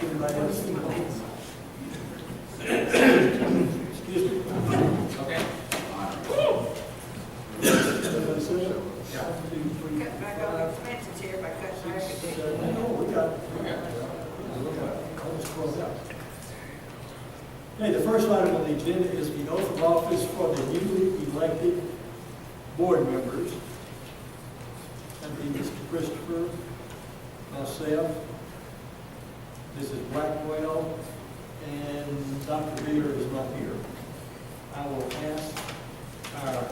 sure anybody else. Excuse me. Okay. Everybody sit up? Yeah. 1, 2, 3, Cut back on the expenses here by cutting our academic. 7. No, we got. Let's close out. Okay, the first item on the agenda is the oath of office for the newly elected board members. That'd be Mr. Christopher, myself, Mrs. Blackwell, and Dr. Beer is not here. I will ask our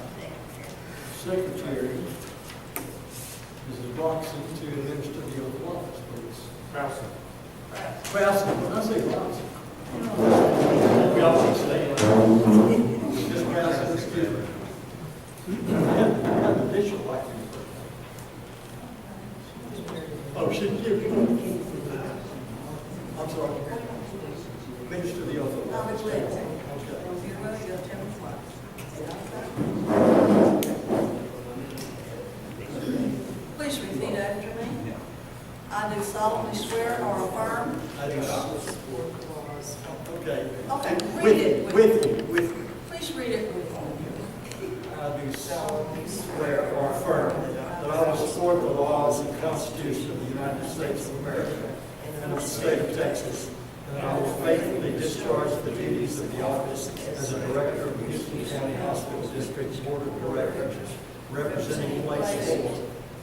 secretary, Mrs. Broxton, to administer the oath of office, please. Krausen. Krausen, when I say Broxton, we all say it. Ms. Krausen, excuse me. I have an initial like you. Oh, shouldn't you? I'm sorry. Minister the oath of I office. will. Okay. If you're willing, you'll tell me what. Please repeat after me. I do solemnly swear or affirm. I do not. Okay. Okay, read it with me. With you. Please read it with me. I do solemnly swear or affirm that I will support the laws and Constitution of the United States of America and of the state of Texas, and that I will faithfully discharge the duties of the office as a director of the Houston County Hospital District's Board of Directors, representing place 4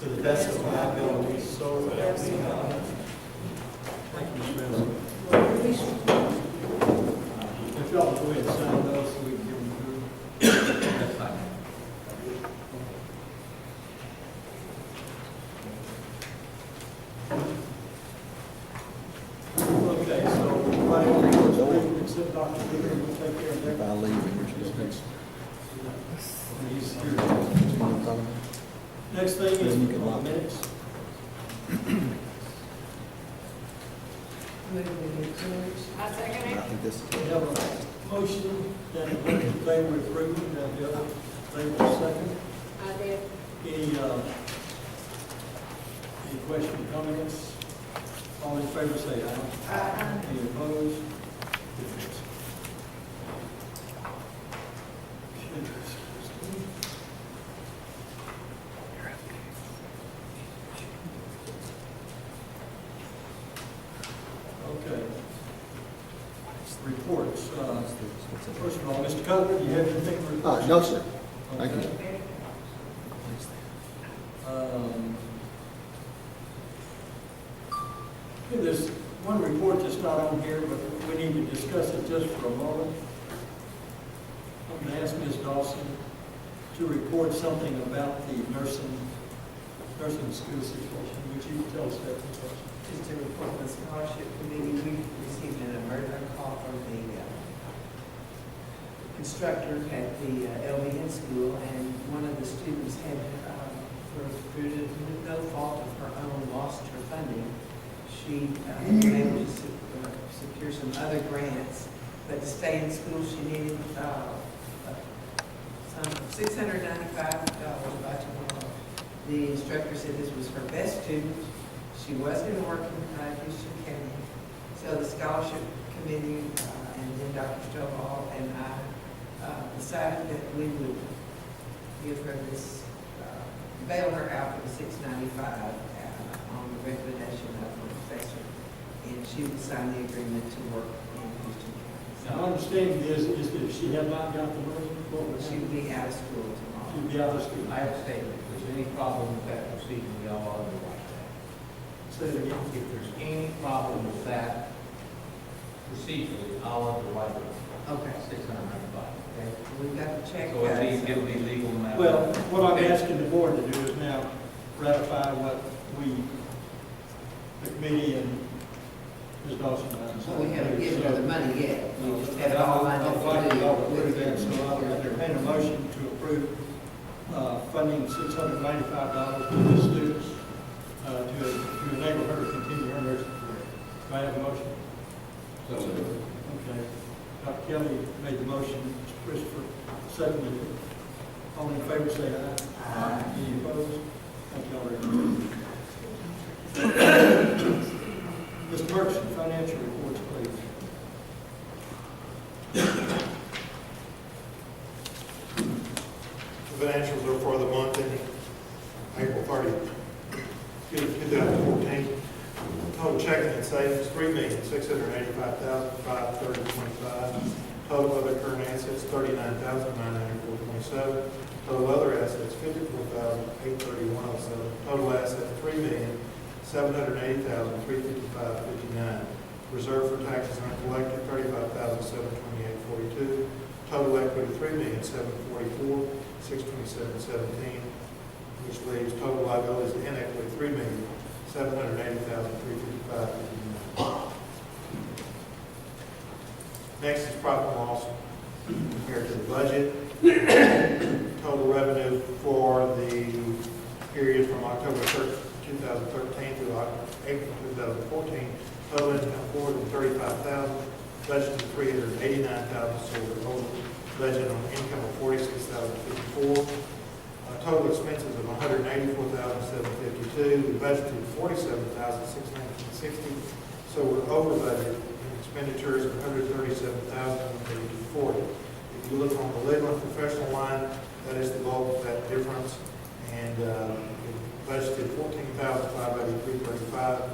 to the best of my abilities, so help me God. Thank you, Mr. President. If y'all will go ahead and sign those so we can give them through. That's fine. Okay, so everybody on the first reading, except Dr. Beer, we'll take care of that. I'll leave it. He's here. Next thing is on minutes. I second I it. think this is. We have a motion that they were approved, and the other, they were second. I did. Any question, comments? All in favor say aye. Aye. Any opposed? Okay. Reports. First of all, Mr. Cutler, do you have anything to report? No, sir. Thank you. Okay. There's one report that's not on here, but we need to discuss it just for a moment. I'm going to ask Ms. Dawson to report something about the nursing school situation. Would you tell us that? Just to report the scholarship committee, we received an emergent call from the instructor at the LVN school, and one of the students had, through no fault of her own, lost her funding. She was able to secure some other grants, but to stay in school, she needed some $695 by tomorrow. The instructor said this was her best student. She was going to work in Houston County. So the scholarship committee and then Dr. Stovall and I decided that we would give her this, bail her out for the $695 on the recommendation of her professor. And she would sign the agreement to work in Houston County. My understanding is that if she had not got the money, what would She she would be out of school tomorrow. She'd be out of school. I have a statement. If there's any problem with that procedure, we all are the right to that. Say it again. If there's any problem with that procedurally, I'll have the right to Okay. $695. Okay. We've got the check. So it'll be legal now. Well, what I'm asking the board to do is now ratify what the committee and Ms. Dawson and I So we haven't given her the money yet. We just have it I'd all lined up like to you all to do. approve that, so I'll entertain a motion to approve funding $695 to the students to enable her to continue her nursing career. Do I have a motion? So, Okay. Dr. Kelly made the motion, Mr. Christopher seconded it. All in favor say aye. Aye. Any opposed? Thank you all very much. Mr. Murchison, financial reports, please. The financials are for the month ending April 30th, 2014. Total checking and savings, $3,685,530.25. Total other current assets, $39,904.27. Total other assets, $54,831.07. Total assets, $3,780,355.59. Reserve for taxes uncollected, $35,728.42. Total equity, $3,744,627.17, which leaves total liabilities and equity, $3,780,355.59. Next is profit and loss compared to the budget. Total revenue for the period from October 1st, 2013 through April 2014, total income $435,000, budgeted $389,000, so we're over budget on income of $46,054. Total expenses of $184,752. We budgeted $47,660, so we're over budget. Expenditures of $137,140. If you look on the legal and professional line, that is the bulk of that difference, and we budgeted $14,583.35, and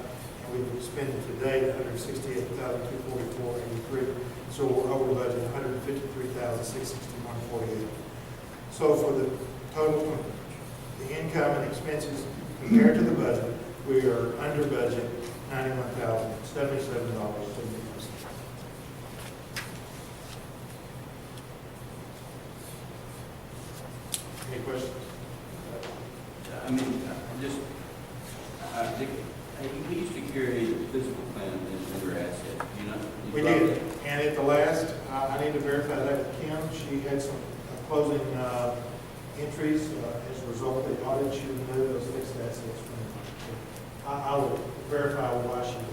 we've expended to date $168,244.83. So we're over budget $153,661.48. So for the total, the income and expenses compared to the budget, we are under budget $91,077. Any questions? I mean, I think, we used to carry the physical plan as under asset, you know? We did, and at the last, I need to verify that with Kim. She had some closing entries as a result of the audit. She removed those fixed assets from. I will verify why she did it.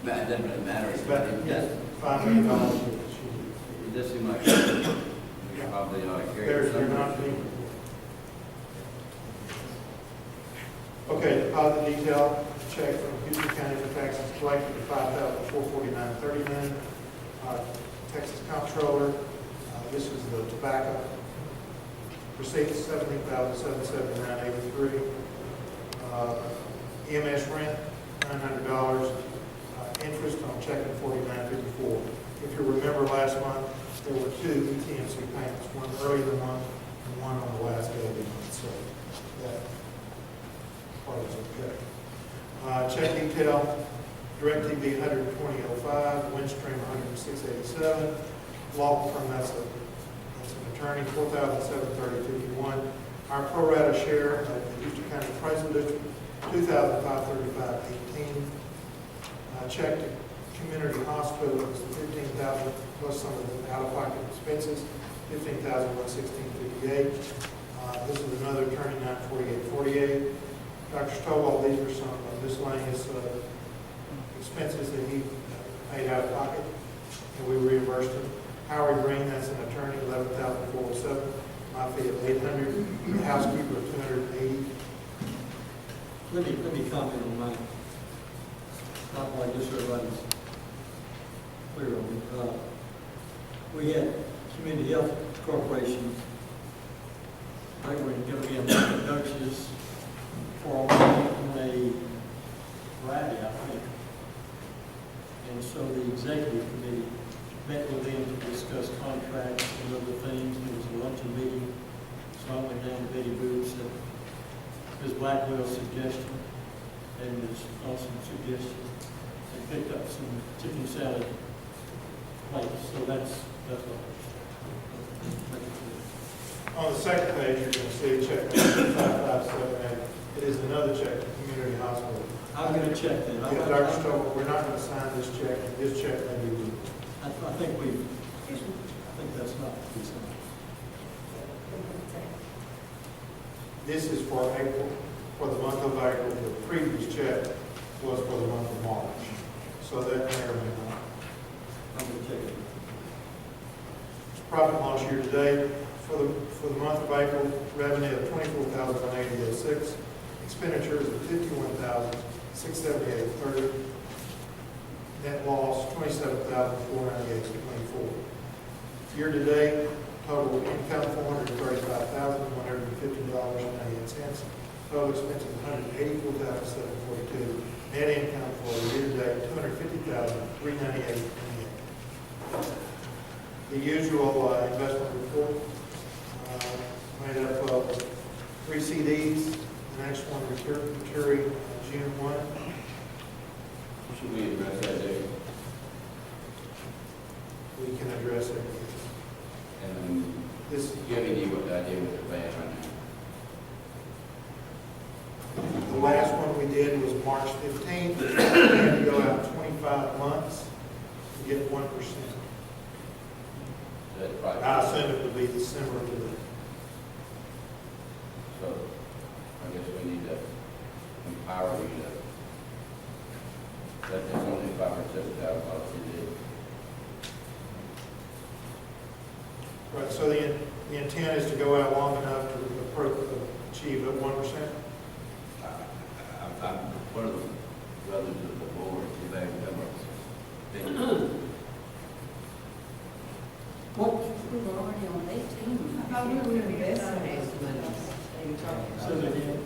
But it doesn't matter. It's about It does, $5 million. it does seem like we probably ought to carry There's your something. not being. Okay, deposit detail, check from Houston County for taxes collected for $5,449.39. Texas Comptroller, this is the tobacco. Receipts $17,779.83. EMS rent $900. Interest on checking $49.54. If you remember last month, there were two ETMC payments, one early in the month and one on the last day of the month. So that part is okay. Check detail, DirecTV $120.05, Windstream $106.87, law firm, that's an attorney, $4,730.51. Our pro rata share of the Houston County Appraisal District, $2,535.18. Check to Community Hospital is $15,000 plus some of the out-of-pocket expenses, $15,116.58. This is another attorney, $948.48. Dr. Stovall, these are some miscellaneous expenses that he paid out of pocket, and we reimbursed him. Howard Green, that's an attorney, $11,407. My fee of $800. The housekeeper, $280. Let me comment on mine. Not like this, everybody's clear on it. We had Community Health Corporation. They were going to be in notices for on a Friday, I think. And so the executive committee met with them to discuss contracts and other things. There was a luncheon meeting. So I went down to Betty Booth's and Ms. Blackwell's suggestion and Ms. Thompson's suggestion, and picked up some chicken salad plates. So that's what. On the second page, you're going to see a check number 5578. It is another check to Community Hospital. I'm going to check that. Yeah, Dr. Stovall, we're not going to sign this check. This check may be due. I think that's not to be signed. This is for April, for the month of April. The previous check was for the month of March. So that may or may not. I'm going to check it. Profit and loss year to date for the month of April, revenue of $24,188.06, expenditures of $51,678.30, $1,498.24. Year-to-date, total income $435,150.98. Total expenses $184,742. Net income for year-to-date $250,398.28. The usual investment report made up of 3 CDs. The next one maturing June 1. Should we address that, Dave? We can address it. And This, do you have any idea what the plan right the last one we did was March 15th. We had to go out 25 months to get 1%. now? That's right. I assume it would be similar to that. So, I guess we need to empower you to, that's only $5,000 or $7,000 CD. Right, so the intent is to go out long enough to achieve that 1%? One of the brothers of the board, if they come up, they, What? We were already on 18. I thought we were investing those monies that you talking So about. again,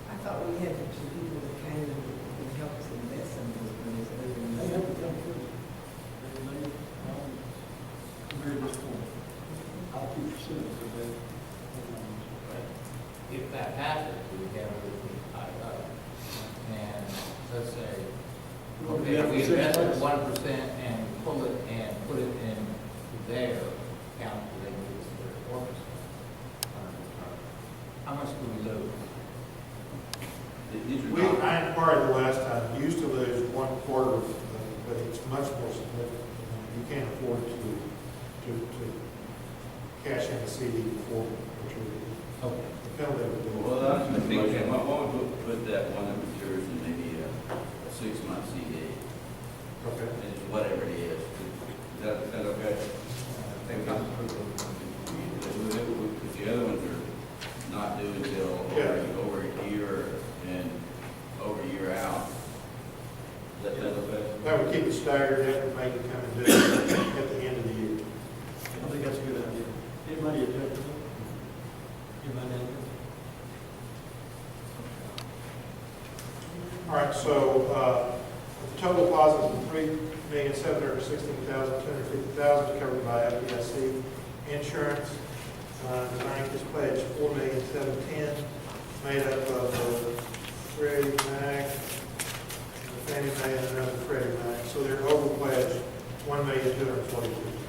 I thought we had some people that came and would help us invest some of those monies. that we were they investing. have to come through. Very disappointed. I'll keep pursuing it, but If that happens, we have everything tied up. And let's say, Well, okay, yeah, we for 6 invested months. 1% and pull it and put it in their account, so they can use their 4%. How much do we lose? these are We, not, I inquired the last time, we used to lose 1/4 of the money, but it's much more significant. You can't afford to cash in a CD before maturity. Okay. The penalty would be. well, that's the big thing. Why don't we put that one that matures in maybe a 6-month CD, Okay. and it's whatever it is. Is that okay? Because the other ones are not due until over a year and over a year out. Is that okay? That would keep it staggered, that would make it come and due at the end of the year. I think that's a good idea. Anybody object to it? Anybody? All right, so the total deposit is $3,716,250,000 covered by FDIC insurance. The bank has pledged $4,710,000, made up of Freddie Mac, Fannie Mae, and another Freddie Mac. So they're over pledged $1,242,000.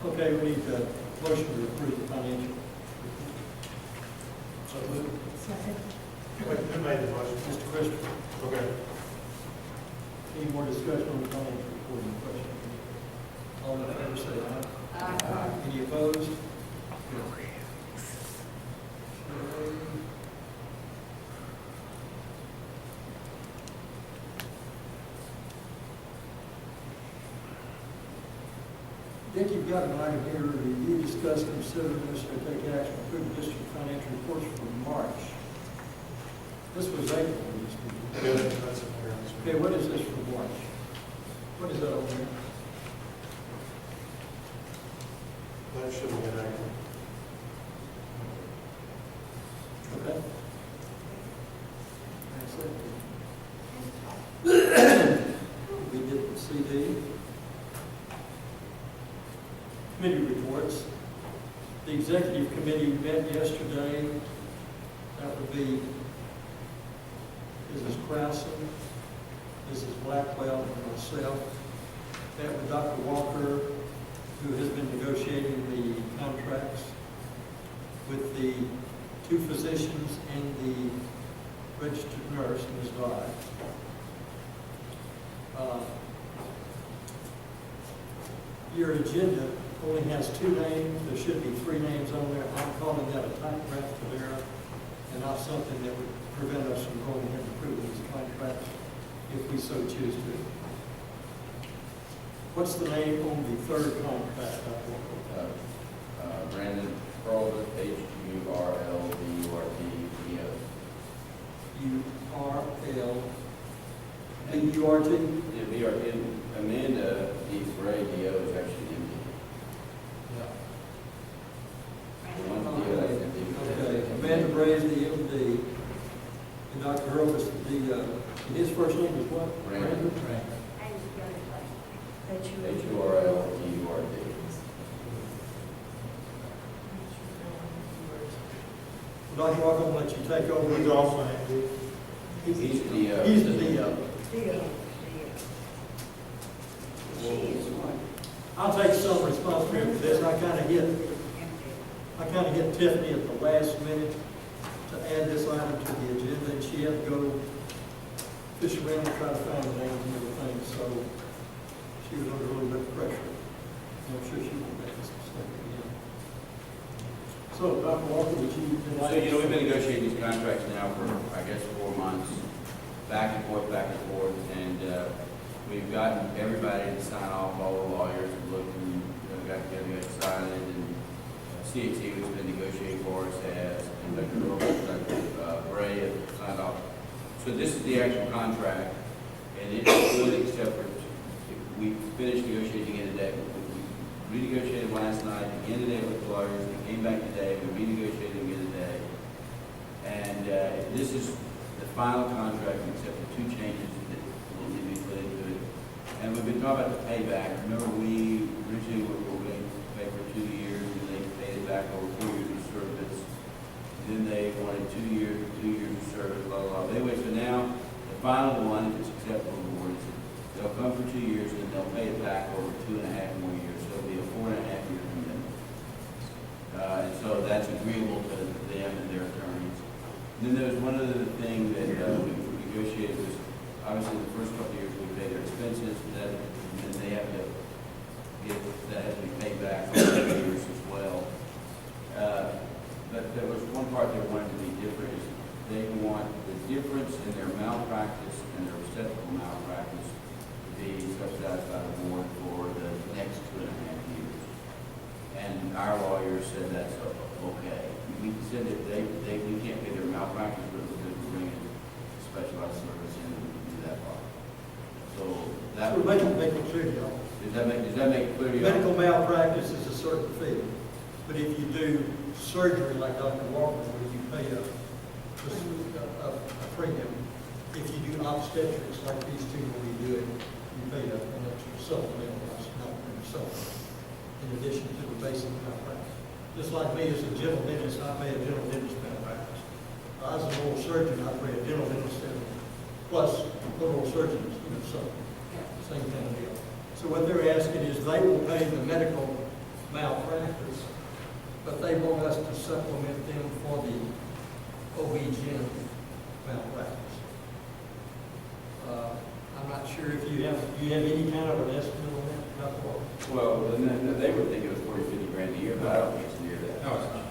Okay, we need a motion to approve the financial. So moved. Second. Wait, who made the motion? Mr. Christopher, Okay. any more discussion on the financial report? Any questions? All in favor, say aye. Aye. Any opposed? Dick, you've got an item here, review, discuss, consider, necessary take action, approve the district financial reports for March. This was April. That's in there. Okay, what is this for March? What is that over there? That should have been accurate. Okay. That's it. We did the CD. Committee reports. The executive committee met yesterday. That would be Mrs. Krausen, Mrs. Blackwell, and myself. Met with Dr. Walker, who has been negotiating the contracts with the 2 physicians and the registered nurse, Ms. Dye. Your agenda only has 2 names. There should be 3 names on there. I'm calling that a typographical error and not something that would prevent us from going ahead and approving these contracts if we so choose to. What's the name on the third contract? Brandon Perlman, H-U-R-L-B-U-R-T-E-O. U-R-L-B-U-R-T? Yeah, B-R-T, Amanda D. Gray, D-O is actually MD. The one D-O is MD. Okay, Amanda Bray is the MD, and Dr. Earl is his first name is what? Brandon. That you. H-U-R-L-B-U-R-T. Dr. Walker, I'm gonna let you take over. He's also MD. He's the, He's the DO. I'll take some responsibility for this. I kind of hit Tiffany at the last minute to add this item to the agenda, and she had to go fish around and try to find the names and everything, so she was under a little bit of pressure. And I'm sure she won't make this mistake again. So, Dr. Walker, would you? So, you know, we've been negotiating these contracts now for, I guess, 4 months, back and forth, and we've gotten everybody to sign off, all the lawyers have looked and got together, got signed, and CHC, who's been negotiating for us, has, and Dr. Bray has signed off. So this is the actual contract, and it's good except for, we finished negotiating it today. We renegotiated last night, again today with the lawyers, we came back today, we renegotiated again today. And this is the final contract except for 2 changes that will need to be put into it. And we've been talking about the payback. Remember, we originally were going to pay for 2 years, and they paid it back over 4 years of service. Then they wanted 2 years, 2 years of service, blah, blah, blah. Anyway, so now, the final one, if it's acceptable, the board, they'll come for 2 years, and they'll pay it back over 2.5 more years. So it'll be a 4.5-year commitment. And so that's agreeable to them and their attorneys. And then there's one other thing that we negotiated was, obviously, the first couple of years we pay their expenses, and then they have to that has to be paid back over 2 years as well. But there was one part they wanted to be different, is they want the difference in their malpractice and their reciprocal malpractice to be subsidized by the board for the next 2.5 years. And our lawyers said that's okay. We said that we can't pay their malpractice, but we're bring in specialized service in and do that part. So that So make it clear to y'all. does that make it clear to you? Medical malpractice is a certain fee, but if you do surgery like Dr. Walker, where you pay a premium, if you do obstetrics like these two where we do it, you pay an extra supplemental, not in addition to the basic malpractice. Just like me as a general dentist, I pay a general dentist malpractice. As an oral surgeon, I pay a general dentist plus oral surgeons, so same kind of deal. So what they're asking is they will pay the medical malpractice, but they want us to supplement them for the OB-GYN malpractice. I'm not sure if do you have any kind of an estimate on that, Dr. Walker? Well, they would think it was 40, 50 grand a year, but I don't think it's near that. No, it's not.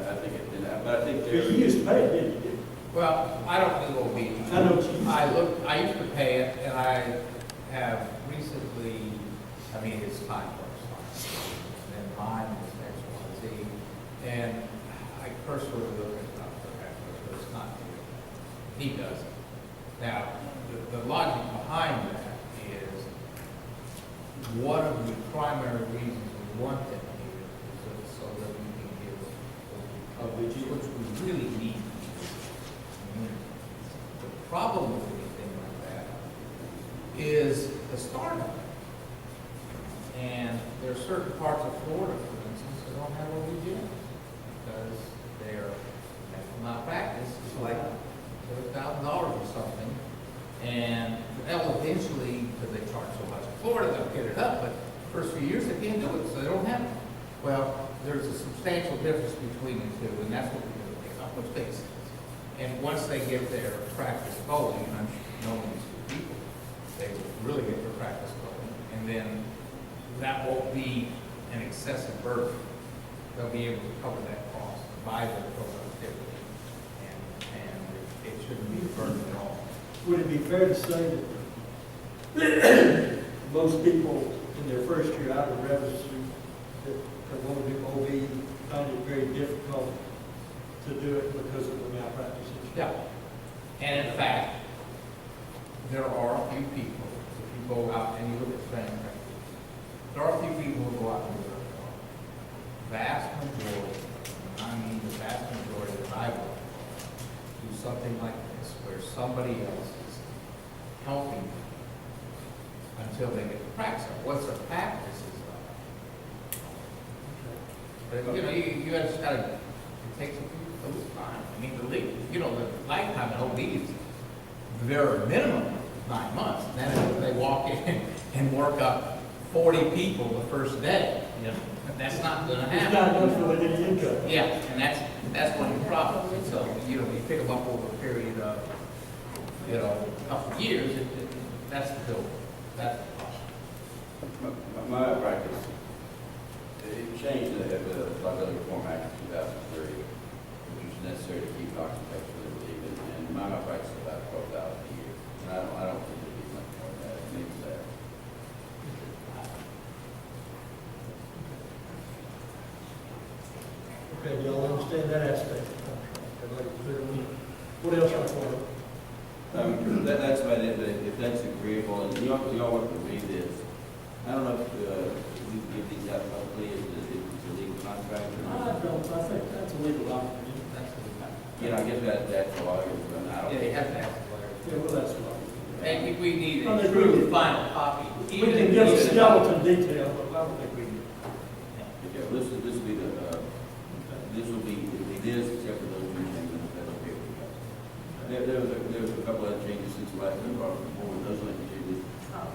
I think it, but I think You used to pay it, didn't you? Well, I don't do OB. I know what you used to. I used to pay it, and I have recently, I mean, it's time for us. And mine was XYZ, and I personally look at Dr. Eckler, so it's not him. He does it. Now, the logic behind that is one of the primary reasons we want them here is so that we can give coverage, which we really need. The problem with anything like that is the startup. And there are certain parts of Florida, for instance, that don't have OB-GYNs because their medical malpractice is like $1,000 or something. And they'll eventually, because they charge so much in Florida, they'll get it up, but the first few years they can't do it, so they don't have it. Well, there's a substantial difference between the two, and that's what we're going to take up, which makes sense. And once they get their practice going, and I'm knowing these two people, they will really get their practice going, and then that won't be an excessive burden. They'll be able to cover that cost by their productivity, and it shouldn't be a burden at all. Would it be fair to say that most people in in their first year out of residency, that want to do OB, find it very difficult to do it because of the malpractice issue. Yeah. And in fact, there are a few people, if you go out and you look at family practice, there are a few people who go out and do it. Vast majority, I mean the vast majority that I work with, do something like this, where somebody else is helping them until they get the practice. Once their practice is up. But, you know, you just gotta, it takes a little time. I mean, the lifetime in OB is very minimum 9 months. And then they walk in and work up 40 people the first day, you know, that's not gonna It's not happen. much for any income. Yeah, and that's one of the problems. And so, you know, you pick them up over a period of, you know, a couple of years, that's the bill. That's the problem. My practice, it changed the Liability Reform Act in 2003, which was necessary to keep occupants from leaving, and my practice is about 12,000 a year. And I don't think it'd be much more than that, maybe that. Okay, y'all understand that aspect of the contract? Everybody clear on that? What else are for? That's about it, but if that's agreeable, and y'all want to read this, I don't know if we can give these out publicly, if it's a legal contract or not. I think that's a legal document. You know, I guess that's the lawyers, but I don't. Yeah, you have to ask the lawyer. Yeah, well, that's what. And if we need I a think true we- final copy. We can give a skeleton detail, but I don't think we can. Okay, well, this will be this will be this, except for those two changes, that's okay with you guys. There was a couple other changes since the last time, or more with those like changes.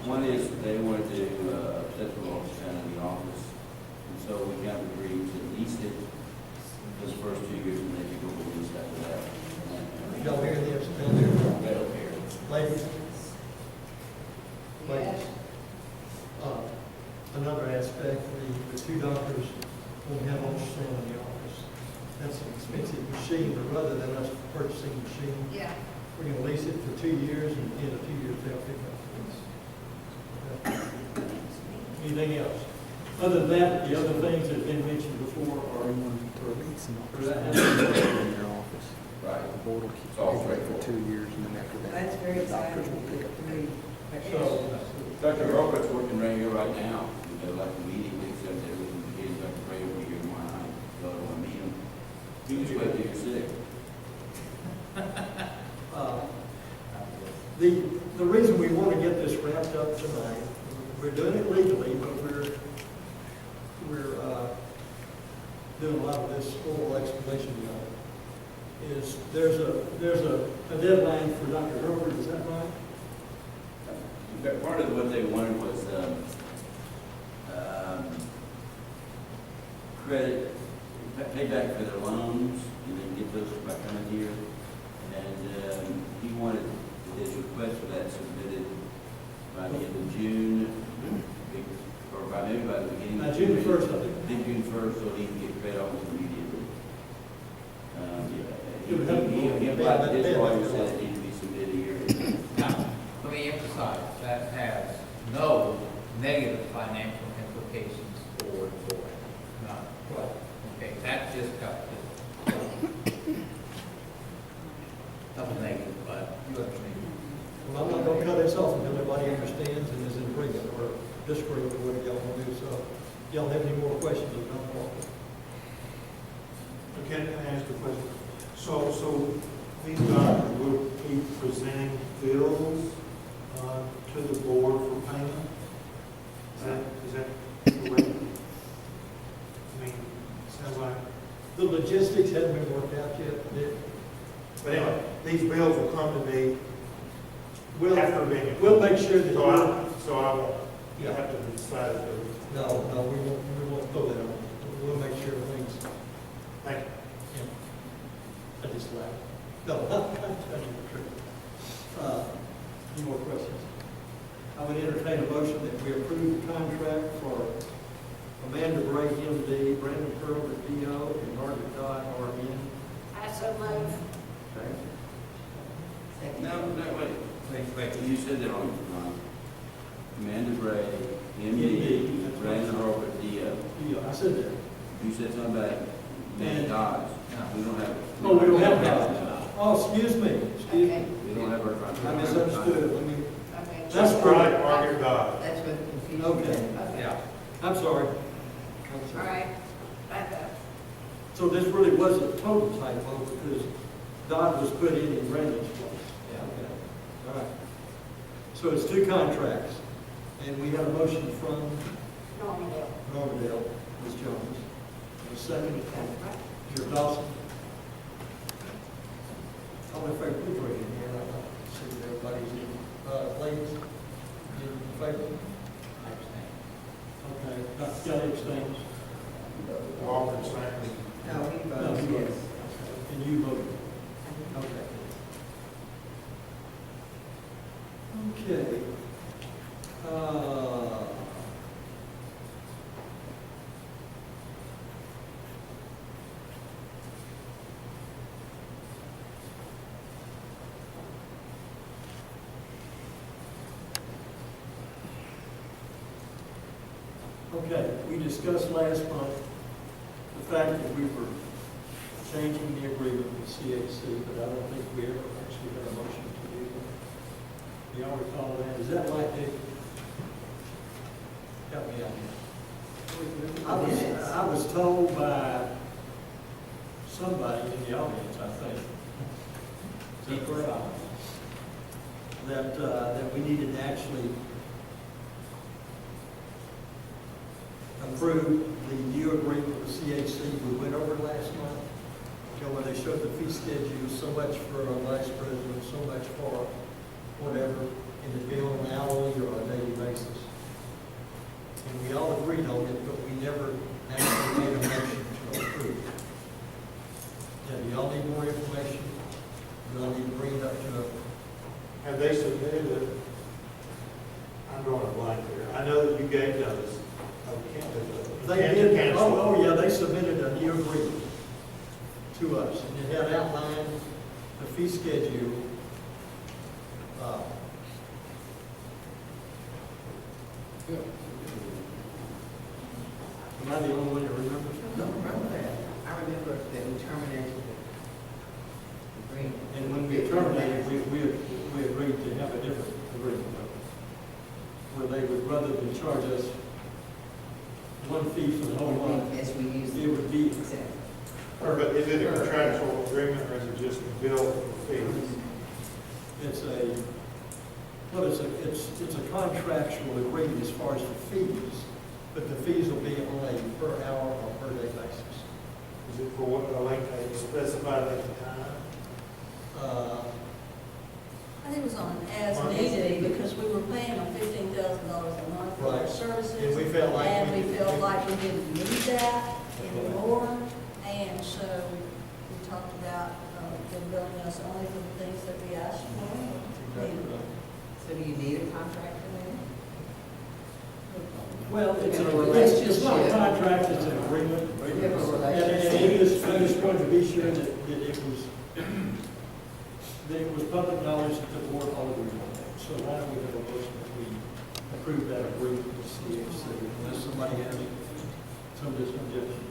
One is they wanted to upset the law in the office, and so we have agreed to lease it those first 2 years, and then you go to lease after that. Y'all hear this? Y'all hear this? That'll be here. Ladies, Yes. Another aspect, the two doctors won't have on stand in the office. That's an expensive machine, but rather than us purchasing a machine, Yeah. we're gonna lease it for 2 years, and in 2 years, they'll pick up the lease. Anything else? Other than that, the other things that have been mentioned before are for that. In your office. Right. The board will keep It's all it for straightforward. 2 years, and then after that. That's very the doctors exciting will pick up the to me. So, Dr. Robert's working right here right now. We got like a meeting, except that we can get Dr. Ray over here tomorrow night. So I don't want to meet him. You just wait till you're sick. the reason we want to get this wrapped up tonight, we're doing it legally, but we're doing a lot of this oral explanation of it, is there's a deadline for Dr. Herbert, is that right? Part of what they wanted was credit, pay back for their loans, and then get those by coming here. And he wanted his request for that submitted by the end of June, or by maybe by the beginning of June 1st, I think. June 1st, so he can get credit almost immediately. It would have to He be- applied to his lawyer, said it needed to be submitted here. Now, let me emphasize, that has no negative financial implications for the board. None. Okay, that just got double negative, but you understand. Well, I'm not going to cut this off until everybody understands and is in agreement or disagree with what y'all want to do. So, y'all have any more questions about that? Can I ask a question? So these doctors will be presenting bills to the board for payment? Is that correct? I mean, sounds like, The logistics haven't been worked out yet. but anyway, these bills will come to me after being. We'll make sure that. So I won't Yeah. have to decide if No, we won't throw that on. We'll make sure things. thank you. I just laughed. No, I'm telling you the truth. Any more questions? I would entertain a motion that we approve the contract for Amanda Bray, MD, Brandon Pearl, the DO, and Margaret Dodd, RN. I so move. No, wait. You said that on Amanda Bray, MD, said that. You said something about And- Dodge. We don't have. Oh, we don't have that. Oh, excuse me, excuse me. Okay, We don't have our. I misunderstood. Let me, okay. That's right, Margaret Dodge. That's where the confusion Okay. is. Okay. Yeah. I'm sorry. All right, back up. So this really was a total typo because Dodd was put in Brandon's place. Yeah. Okay. All right. So it's two contracts, and we have a motion from Normandale, Ms. Jones. And a second from Mr. Dawson. All in favor, please raise your hand. I'd like to see that everybody's in, ladies, in favor? Okay. Dr. Kelly abstains. Walker, Stanley. No, he No, votes he yes. voted. And you voted. Okay. Okay. Okay, we discussed last month the fact that we were changing the agreement with CHC, but I don't think we ever actually had a motion to do that. Do y'all recall that? Is that right, Dick? Help me out here. I was told by somebody in the audience, I think, is that correct? That we needed to actually approve the new agreement with CHC. We went over it last month. You know, when they showed the fee schedule, so much for a vice president, so much for whatever, and it'd be on an hourly or a daily basis. And we all agreed on it, but we never actually made a motion to approve it. Now, do y'all need more information? Do I need to bring it up to a? Have they submitted it? I'm drawing a blank here. I know that you gave notice. Oh, we can't do that. They Can't did, cancel. oh, yeah, they submitted a new agreement to us, and it had outlined the fee schedule. Am I the only one that remembers? Don't remember that. I remember that we terminated the agreement. And when we terminated, we agreed to have a different agreement, where they would, rather than charge us one fee for the whole month, As we used it would be, Exactly. But is it a contractual agreement or is it just a bill for fees? it's a, well, it's a contractual agreement as far as the fees, but the fees will be on a per hour or per day basis. Is it for what, a length, a specified length of time? I think it was on an as needed, because we were paying them $15,000 a month for our Right. services. And we felt like And we- we felt like we didn't need that anymore, and so we talked about them billing us only for the things that we asked for. Exactly right. So do you need a contract for that? Well, it's Yeah, a, well, it's that's it's not a just- contract, it's an agreement. We have a And relationship. I just wanted to be sure that it was public knowledge that the board already on that. So why don't we have a motion that we approve that agreement with CHC, unless somebody has some disconjunction.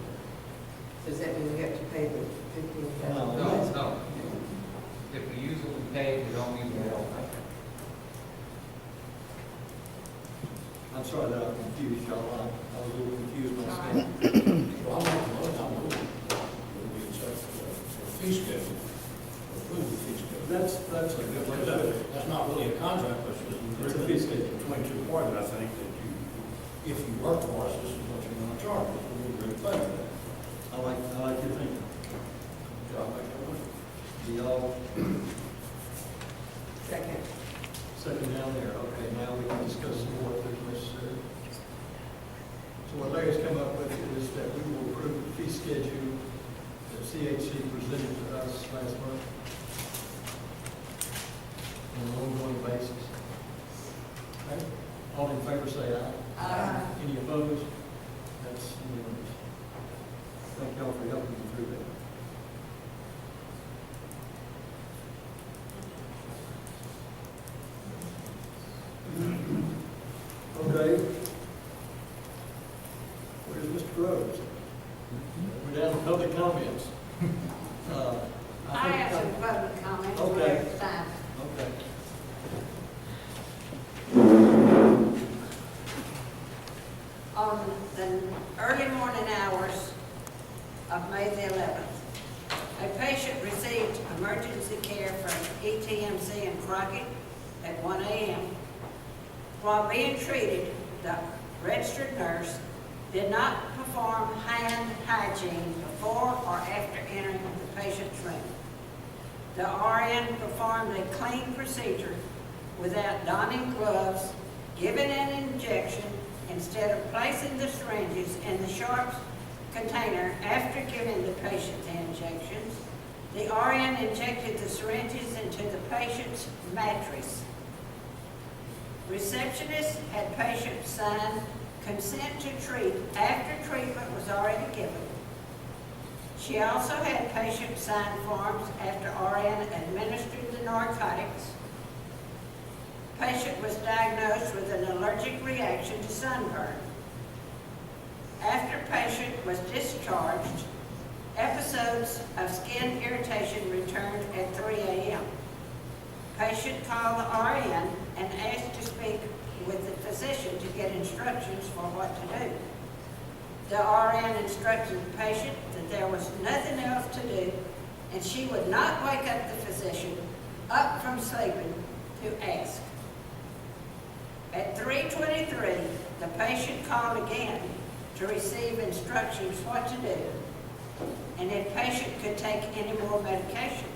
Does that mean we have to pay the $15,000? No. If we use what we pay, we don't use it all. I'm sorry that I confused y'all, I was a little confused myself. Well, I'm not, we accept the fee schedule, approve the fee schedule. That's a good way to do it. That's not really a contract, but it's just an It's a agreement fee schedule. between two parties. I think that if you work for us, this is what you're gonna charge us, we agree to pay for that. I like your thinking. So I'll make that one. Do y'all Second. second down there? Okay, now we can discuss some more if there's necessary. So what Larry's come up with is that we will approve the fee schedule that CHC presented to us last month on an ongoing basis. Okay? All in favor say aye. Aye. Any opposed? That's unanimous. Thank y'all for helping me through that. Okay. Where's Mr. Rhodes? We're down to public comments. I have some public comments. Okay. where it's time. Okay. On the early morning hours of May the 11th, a patient received emergency care from ETMC in Crockett at 1 a.m. While being treated, the registered nurse did not perform hand hygiene before or after entering the patient's room. The RN performed a clean procedure without donning gloves, giving an injection instead of placing the syringes in the sharps container after giving the patient the injections. The RN injected the syringes into the patient's mattress. Receptionist had patient sign consent to treat after treatment was already given. She also had patient sign forms after RN administered the narcotics. Patient was diagnosed with an allergic reaction to sunburn. After patient was discharged, episodes of skin irritation returned at 3 a.m. Patient called the RN and asked to speak with the physician to get instructions for what to do. The RN instructed the patient that there was nothing else to do and she would not wake up the physician up from sleeping to ask. At 3:23, the patient called again to receive instructions what to do and if patient could take any more medication.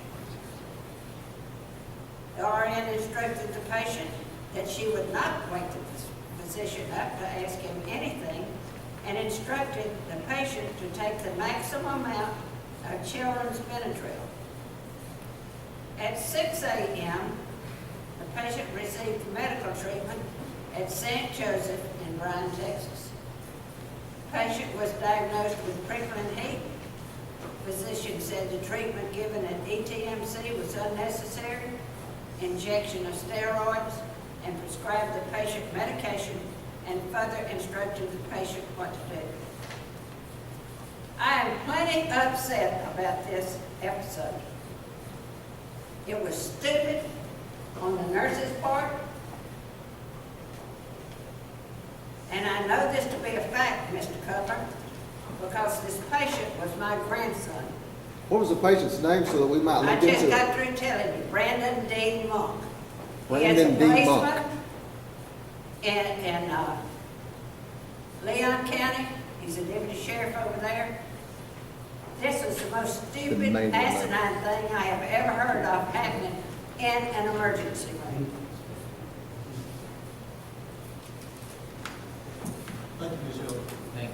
The RN instructed the patient that she would not wake the physician up to ask him anything and instructed the patient to take the maximum amount of children's Benadryl. At 6 a.m., the patient received medical treatment at St. Joseph in Bryan, Texas. Patient was diagnosed with prickling heat. Physician said the treatment given at ETMC was unnecessary, injection of steroids, and prescribed the patient medication and further instructed the patient what to do. I am plenty upset about this episode. It was stupid on the nurse's part, and I know this to be a fact, Mr. Cutler, because this patient was my grandson. What was the patient's name so that we might I look just into got it? through telling you, Brandon D. Monk. Brandon D. He has a Monk. placement in Leon County. He's a deputy sheriff over there. This is the most stupid, Amazing. asinine thing I have ever heard of happening in an emergency room. Thank you, Ms. Hill. Thank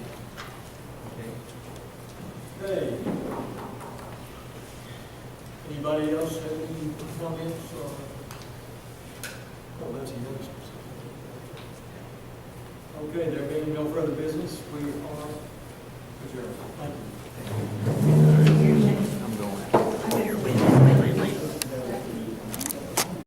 you. Okay. Anybody else have any comments or? Oh, that's a yes. Okay, there being no further business, we are adjourned. Thank you.